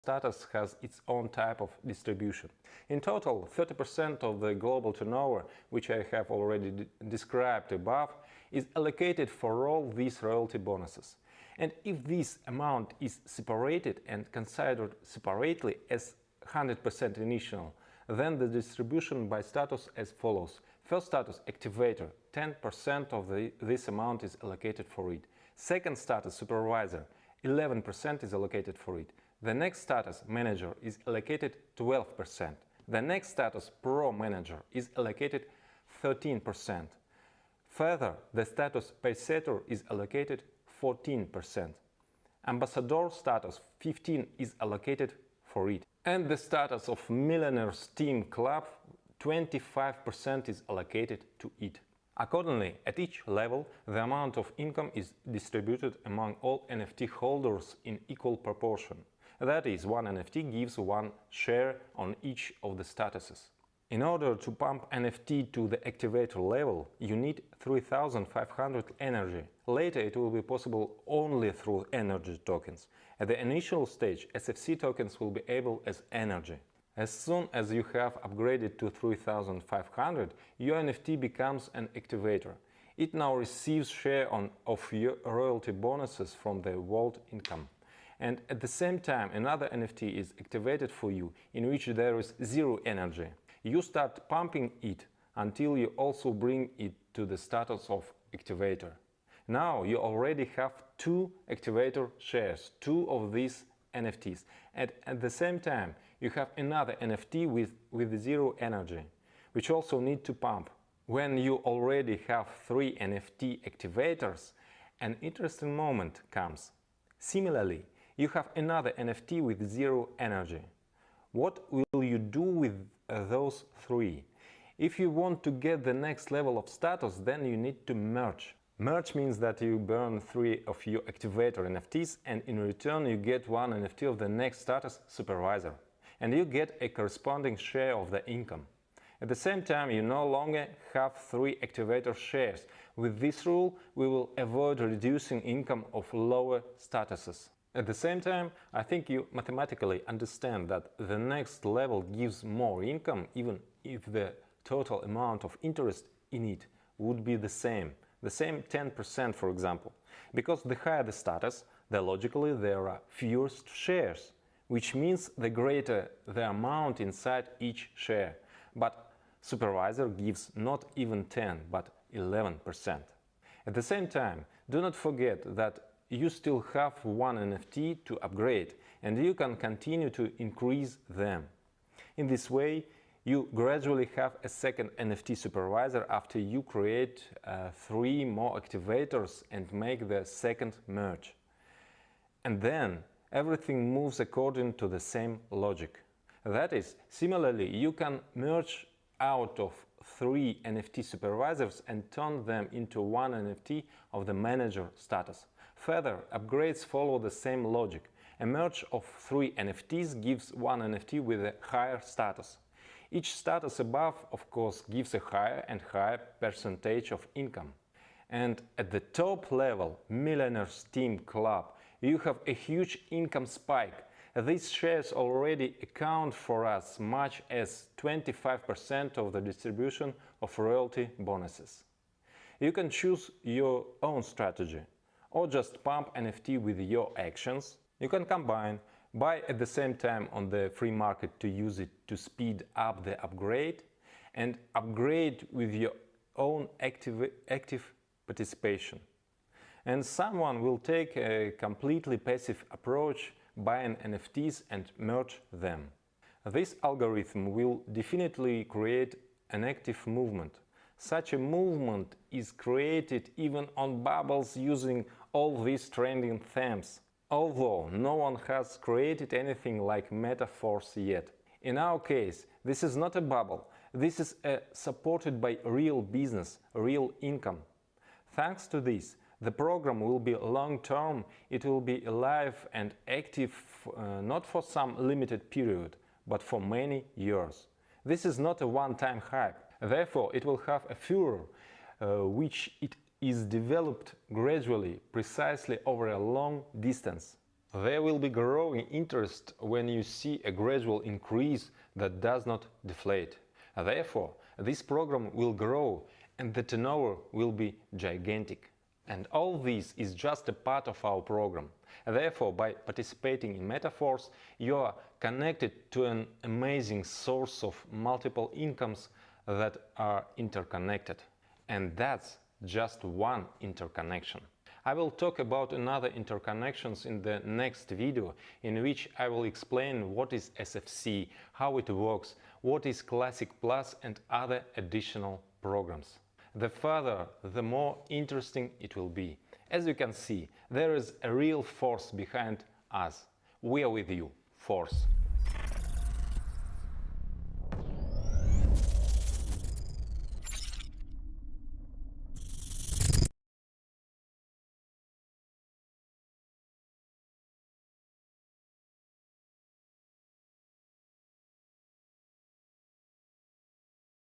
status has its own type of distribution. In total, 30% of the global turnover, which I have already described above, is allocated for all these royalty bonuses. And if this amount is separated and considered separately as 100% initial, then the distribution by status as follows. First status, activator, 10% of this amount is allocated for it. Second status, supervisor, 11% is allocated for it. The next status, manager, is allocated 12%. The next status, pro manager, is allocated 13%. Further, the status paysetter is allocated 14%. Ambassador status, 15% is allocated for it. And the status of Millionaires Team Club, 25% is allocated to it. Accordingly, at each level, the amount of income is distributed among all NFT holders in equal proportion. That is, one NFT gives one share on each of the statuses. In order to pump NFT to the activator level, you need 3500 energy. Later it will be possible only through energy tokens. At the initial stage, SFC tokens will be able as energy. As soon as you have upgraded to 3500, your NFT becomes an activator. It now receives share of your royalty bonuses from the vault income. And at the same time, another NFT is activated for you, in which there is zero energy. You start pumping it until you also bring it to the status of activator. Now you already have two activator shares, two of these NFTs. And at the same time, you have another NFT with zero energy, which also need to pump. When you already have three NFT activators, an interesting moment comes. Similarly, you have another NFT with zero energy. What will you do with those three? If you want to get the next level of status, then you need to merge. Merge means that you burn three of your activator NFTs and in return you get one NFT of the next status, supervisor. And you get a corresponding share of the income. At the same time, you no longer have three activator shares. With this rule, we will avoid reducing income of lower statuses. At the same time, I think you mathematically understand that the next level gives more income even if the total amount of interest in it would be the same 10% for example. Because the higher the status, the logically there are fewer shares, which means the greater the amount inside each share. But supervisor gives not even 10 but 11%. At the same time, do not forget that you still have one NFT to upgrade and you can continue to increase them. In this way, you gradually have a second NFT supervisor after you create three more activators and make the second merge. And then everything moves according to the same logic. That is, similarly, you can merge out of three NFT supervisors and turn them into one NFT of the manager status. Further, upgrades follow the same logic. A merge of three NFTs gives one NFT with a higher status. Each status above, of course, gives a higher and higher percentage of income. And at the top level, Millionaires Team Club, you have a huge income spike. These shares already account for as much as 25% of the distribution of royalty bonuses. You can choose your own strategy, or just pump NFT with your actions. You can combine, buy at the same time on the free market to use it to speed up the upgrade, and upgrade with your own active participation. And someone will take a completely passive approach, buying NFTs and merge them. This algorithm will definitely create an active movement. Such a movement is created even on bubbles using all these trending themes, although no one has created anything like metaphors yet. In our case, this is not a bubble, this is supported by real business, real income. Thanks to this, the program will be long-term, it will be alive and active not for some limited period, but for many years. This is not a one-time hype, therefore it will have a furor, which it is developed gradually, precisely over a long distance. There will be growing interest when you see a gradual increase that does not deflate. Therefore, this program will grow and the turnover will be gigantic. And all this is just a part of our program. Therefore, by participating in Metaforce, you are connected to an amazing source of multiple incomes that are interconnected. And that's just one interconnection. I will talk about another interconnections in the next video, in which I will explain what is SFC, how it works, what is Classic Plus and other additional programs. The further, the more interesting it will be. As you can see, there is a real force behind us. We are with you, force.